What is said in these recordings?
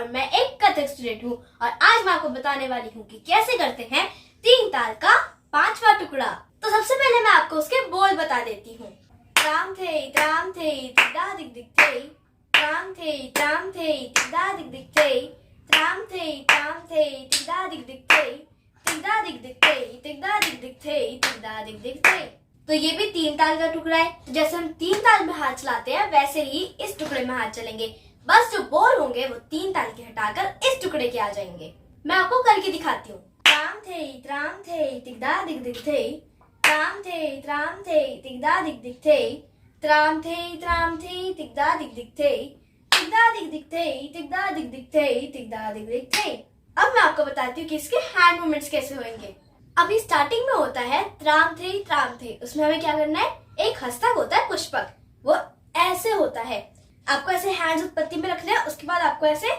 और मैं एक कथक स्टूडेंट हूँ और आज मैं आपको बताने वाली हूँ कि कैसे करते हैं 3 ताल का 5वां टुकड़ा। तो सबसे पहले मैं आपको उसके बोल बता देती हूँ। त्राम थे तिगदा दिग दिग थे, त्राम थे तिगदा दिग दिग थे, त्राम थे तिगदा दिग दिग थे, तिगदा दिग दिग थे, तिगदा दिग दिग थे, तिगदा दिग दिग थे। तो ये भी 3 ताल का टुकड़ा है। तो जैसे हम 3 ताल में हाथ चलाते हैं वैसे ही इस टुकड़े में हाथ चलेंगे, बस जो बोल होंगे वो 3 ताल के हटाकर इस टुकड़े के आ जाएंगे। मैं आपको करके दिखाती हूँ। त्राम थे तिगदा दिग दिग थे, त्राम थे तिगदा दिग दिग थे, त्राम थे तिगदा दिग दिग थे, तिगदा दिग दिग थे, तिगदा दिग दिग थे, तिगदा दिग दिग थे। अब मैं आपको बताती हूँ कि इसके हैंड मूवमेंट्स कैसे होंगे। अभी स्टार्टिंग में होता है त्राम थे, उसमें हमें क्या करना है, एक हस्तक होता है पुष्पक, वो ऐसे होता है। आपको ऐसे हैंड्स उत्पत्ति में रखना है। उसके बाद आपको ऐसे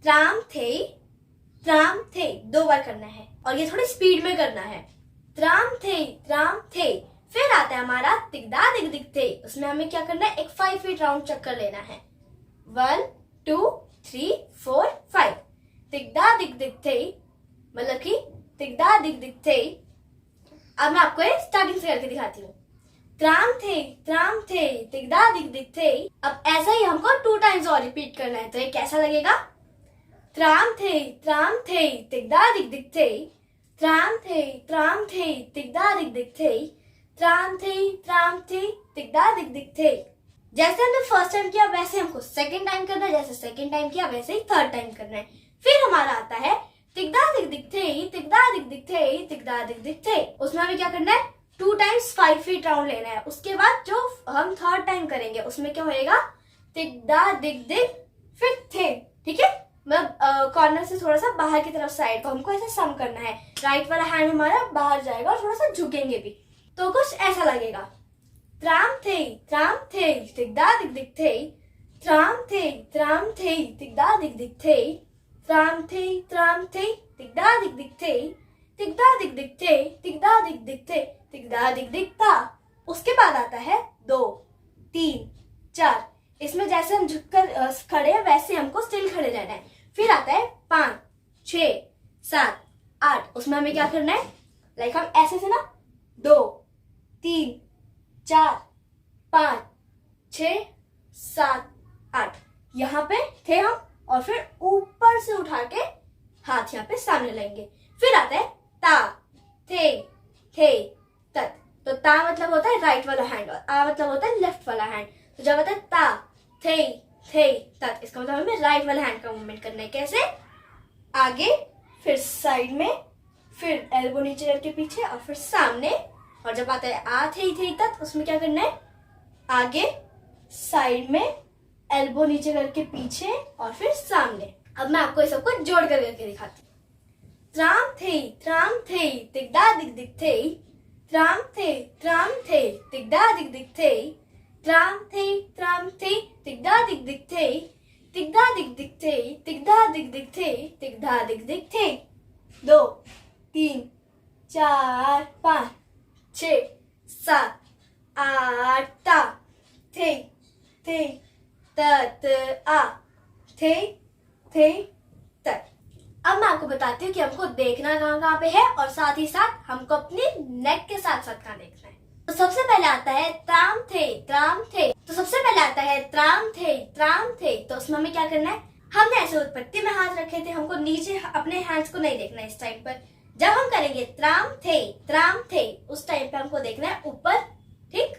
त्राम थे 2 बार करना है और ये थोड़ी स्पीड में करना है। त्राम थे। फिर आता है हमारा तिगदा दिग दिग थे, उसमें हमें क्या करना है, एक 5 फीट राउंड चक्कर लेना है। 1 2 3 4 5। तिगदा दिग दिग थे मतलब कि तिगदा दिग दिग थे। अब मैं आपको स्टार्टिंग से करके दिखाती हूँ। त्राम थे तिगदा दिग दिग थे। अब ऐसा ही हमको 2 टाइम्स और रिपीट करना है। तो ये कैसा लगेगा, त्राम थे तिगदा दिग दिग थे, त्राम थे तिगदा दिग दिग थे, त्राम थे तिगदा दिग दिग थे। जैसे हमने फर्स्ट टाइम किया वैसे हमको सेकंड टाइम करना है, जैसे सेकंड टाइम किया वैसे ही थर्ड टाइम करना है। फिर हमारा आता है तिगदा दिग दिग थे, तिगदा दिग दिग थे, तिगदा दिग दिग थे। उसमें हमें क्या करना है, 2 टाइम्स 5 फीट राउंड लेना है। उसके बाद जो हम थर्ड टाइम करेंगे उसमें क्या होएगा, तिगदा दिग दिग फिर थे। ठीक है, मतलब कॉर्नर से थोड़ा सा बाहर की तरफ साइड को हमको ऐसे सम करना है। राइट वाला हैंड हमारा बाहर जाएगा और थोड़ा सा झुकेंगे भी, तो कुछ ऐसा लगेगा। त्राम थे तिगदा दिग दिग थे, त्राम थे तिगदा दिग दिग थे, त्राम थे तिगदा दिग दिग थे, तिगदा दिग दिग थे, तिगदा दिग दिग थे, तिगदा दिग दिग था। उसके बाद आता है 2 3 4। इसमें जैसे हम झुककर खड़े हैं वैसे हमको स्टिल खड़े रहना है। फिर आता है 5 6 7 8। उसमें हमें क्या करना है, लाइक हम ऐसे से ना 2 3 4 5 6 7 8 यहाँ पे थे हम, और फिर ऊपर से उठा के हाथ यहाँ पे सामने लाएंगे। फिर आता है ता थे तत। तो ता मतलब होता है राइट वाला हैंड और आ मतलब होता है लेफ्ट वाला हैंड। तो जब आता है ता थे तत, इसका मतलब हमें राइट वाला हैंड का मूवमेंट करना है। कैसे, आगे फिर साइड में, फिर एल्बो नीचे करके पीछे और फिर सामने। और जब आता है आ थे तत, उसमें क्या करना है, आगे साइड में, एल्बो नीचे करके पीछे और फिर सामने। अब मैं आपको ये सबको जोड़ कर करके दिखाती हूँ। त्राम थे तिगदा दिग दिग थे, त्राम थे तिगदा दिग दिग थे, त्राम थे तिगदा दिग दिग थे, तिगदा दिग दिग थे, तिगदा दिग दिग थे, तिगदा दिग दिग थे। 2 3 4 5 6 7 8 ता थे तत आ थे तत। अब मैं आपको बताती हूँ कि हमको देखना कहाँ पे है और साथ ही साथ हमको अपने नेक के साथ साथ कहाँ देखना है। तो सबसे पहले आता है त्राम थे। तो सबसे पहले आता है त्राम थे। तो उसमें हमें क्या करना है, हमने ऐसे उत्पत्ति में हाथ रखे थे, हमको नीचे अपने हैंड्स को नहीं देखना है इस टाइम पर। जब हम करेंगे त्राम थे उस टाइम पे हमको देखना है ऊपर। ठीक,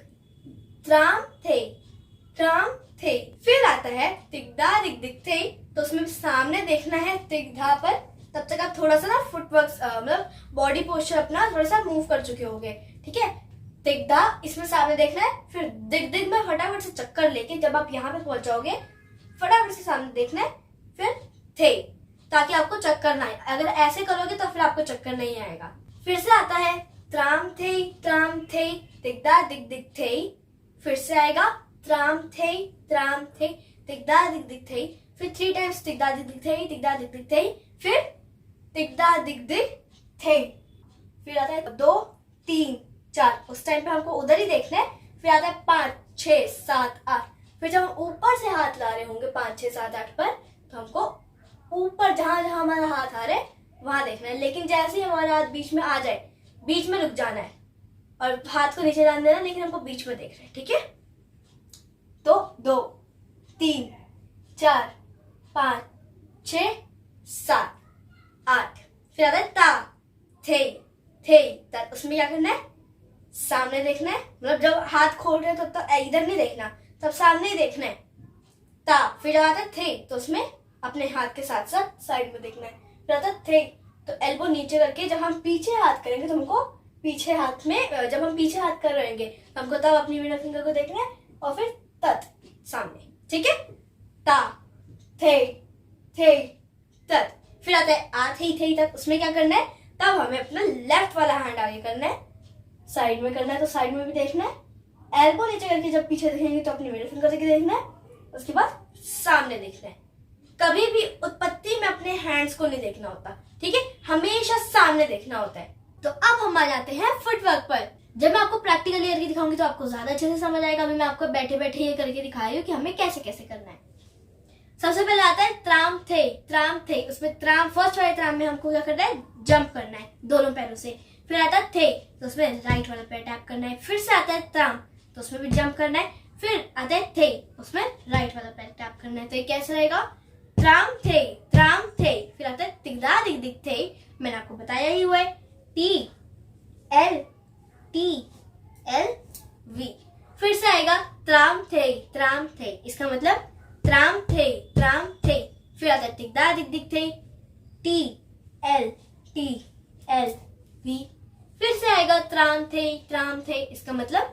त्राम थे। फिर आता है तिगदा दिग दिग थे। तो उसमें सामने देखना है तिगदा पर। तब तक आप थोड़ा सा ना फुटवर्क मतलब बॉडी पोस्चर अपना थोड़ा सा मूव कर चुके होंगे। ठीक है, तिगदा इसमें सामने देखना है, फिर दिग दिग में फटाफट से चक्कर लेके जब आप यहाँ पे पहुंच जाओगे फटाफट से सामने देखना है, फिर थे, ताकि आपको चक्कर ना आए। अगर ऐसे करोगे तो फिर आपको चक्कर नहीं आएगा। फिर से आता है त्राम थे तिगदा दिग दिग थे। फिर से आएगा त्राम थे तिगदा दिग दिग थे। फिर 3 टाइम्स तिगदा दिग दिग थे, तिगदा दिग दिग थे, फिर तिगदा दिग दिग थे। फिर आता है 2 3 4। उस टाइम पे हमको उधर ही देखना है। फिर आता है 5 6 7 8। फिर जब हम ऊपर से हाथ ला रहे होंगे 5 6 7 8 पर, तो हमको ऊपर जहां जहां हमारा हाथ आ रहा है वहां देखना है, लेकिन जैसे ही हमारा हाथ बीच में आ जाए बीच में रुक जाना है और हाथ को नीचे डाल देना, लेकिन हमको बीच में देख रहे हैं, ठीक है। तो 2 3 4 5 6 7 8, फिर आता है ता थे तत। उसमें क्या करना है, सामने देखना है, मतलब जब हाथ खोल रहे हैं तो इधर नहीं देखना, तब सामने ही देखना है। ता, फिर आता है थे, तो उसमें अपने हाथ के साथ साथ साइड में देखना है। फिर आता है थे, तो एल्बो नीचे करके जब हम पीछे हाथ करेंगे तो हमको पीछे हाथ में, जब हम पीछे हाथ कर रहेंगे हमको तब अपनी मिडल फिंगर को देखना है, और फिर तत सामने, ठीक है। ता थे तत। फिर आता है आ थे तत। उसमें क्या करना है, तब हमें अपना लेफ्ट वाला हैंड आगे करना है, साइड में करना है, तो साइड में भी देखना है। एल्बो नीचे करके जब पीछे देखेंगे तो अपनी मिडिल फिंगर से देखना है, उसके बाद सामने देखना है। कभी भी उत्पत्ति में अपने हैंड्स को नहीं देखना होता, ठीक है, हमेशा सामने देखना होता है। तो अब हम आ जाते हैं फुटवर्क पर। जब मैं आपको प्रैक्टिकली करके दिखाऊंगी तो आपको ज्यादा अच्छे से समझ आएगा। अभी मैं आपको बैठे बैठे ये करके दिखा रही हूँ कि हमें कैसे कैसे करना है। सबसे पहले आता है त्राम थे। उसमें त्राम, फर्स्ट वाले त्राम में हमको क्या करना है, जंप करना है दोनों पैरों से। फिर आता है थे, तो उसमें राइट वाला पैर टैप करना है। फिर से आता है त्राम, तो उसमें भी जंप करना है। फिर आता है थे, उसमें राइट वाला पैर टैप करना है। तो ये कैसे रहेगा, त्राम थे। फिर आता है तिगदा दिग दिग थे, मैंने आपको बताया ही हुआ है, T L V। फिर से आएगा त्राम थे, इसका मतलब त्राम थे। फिर आता है तिगदा दिग दिग थे, T L V। फिर से आएगा त्राम थे, इसका मतलब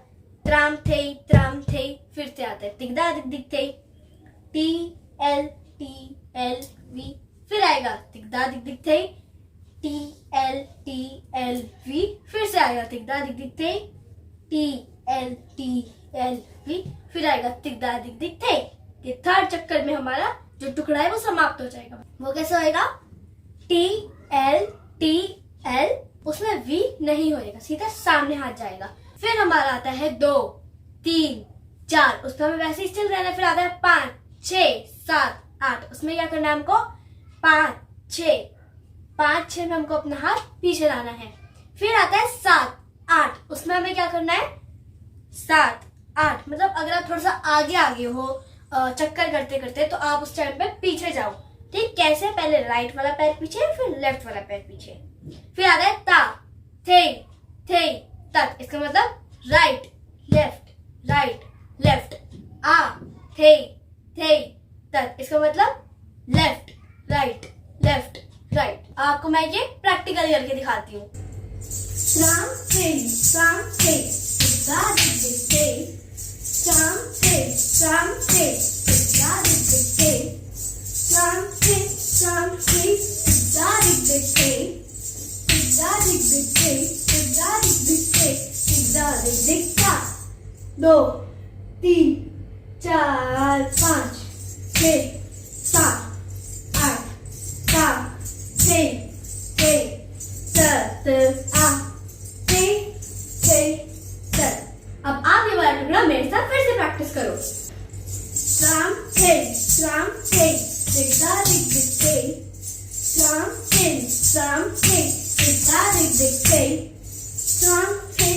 त्राम थे। फिर से आता है तिगदा दिग दिग थे, T L V। फिर आएगा तिगदा दिग दिग थे, T L V। फिर से आएगा तिगदा दिग दिग थे, T L V। फिर आएगा तिगदा दिग दिग थे। ये थर्ड चक्कर में हमारा जो टुकड़ा है वो समाप्त हो जाएगा। वो कैसे होएगा, T L, उसमें V नहीं होएगा, सीधा सामने हाथ जाएगा। फिर हमारा आता है 2 3 4, उसमें हमें वैसे ही स्टिल रहना है। फिर आता है 5 6 7 8, उसमें क्या करना है हमको, 5 6 में हमको अपना हाथ पीछे लाना है। फिर आता है 7 8, उसमें हमें क्या करना है, 7 8, मतलब अगर आप थोड़ा सा आगे हो चक्कर करते करते, तो आप उस टाइम पे पीछे जाओ, ठीक। कैसे, पहले राइट वाला पैर पीछे, फिर लेफ्ट वाला पैर पीछे। फिर आता है ता थे तत, इसका मतलब राइट लेफ्ट। आ थे तत, इसका मतलब लेफ्ट राइट। आपको मैं ये प्रैक्टिकल करके दिखाती हूँ। त्राम थे तिगदा दिग दिग थे, त्राम थे तिगदा दिग दिग थे, त्राम थे तिगदा दिग दिग थे, तिगदा दिग दिग थे, तिगदा दिग दिग ता। 2 3 4 5 6 7 8 ता थे तत आ थे तत। अब आप ये वाला टुकड़ा मेरे साथ फिर से प्रैक्टिस करो। त्राम थे तिगदा दिग दिग थे, त्राम थे तिगदा दिग दिग थे, त्राम थे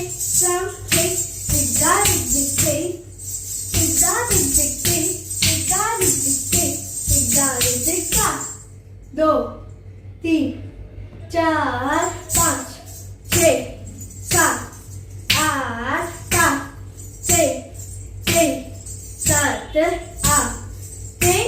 तिगदा दिग दिग थे, तिगदा दिग दिग थे, तिगदा दिग दिग ता। 2 3 4 5 6 7 8 ता थे तत आ थे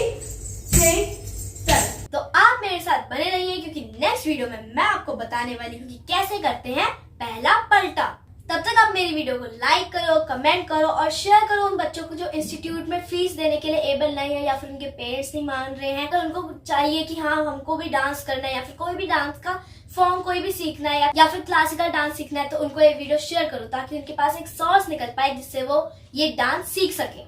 तत। तो आप मेरे साथ बने रहिए, क्योंकि नेक्स्ट वीडियो में मैं आपको बताने वाली हूँ कि कैसे करते हैं पहला पलटा। तब तक आप मेरी वीडियो को लाइक करो, कमेंट करो और शेयर करो उन बच्चों को जो इंस्टीट्यूट में फीस देने के लिए एबल नहीं है, या फिर उनके पेरेंट्स नहीं मान रहे हैं, तो उनको चाहिए कि हाँ हमको भी डांस करना है, या फिर कोई भी डांस का फॉर्म कोई भी सीखना है, या फिर क्लासिकल डांस सीखना है, तो उनको ये वीडियो शेयर करो, ताकि उनके पास एक सोर्स निकल पाए जिससे वो ये डांस सीख सके।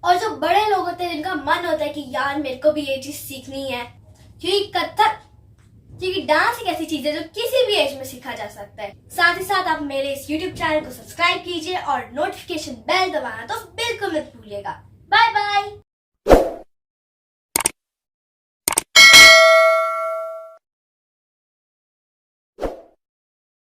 और जो बड़े लोग होते हैं जिनका मन होता है कि यार मेरे को भी ये चीज सीखनी है, क्योंकि डांस एक ऐसी चीज है जो किसी भी एज में सीखा जा सकता है। साथ ही साथ आप मेरे इस YouTube चैनल को सब्सक्राइब कीजिए और नोटिफिकेशन बेल दबाना तो बिल्कुल मत भूलिएगा।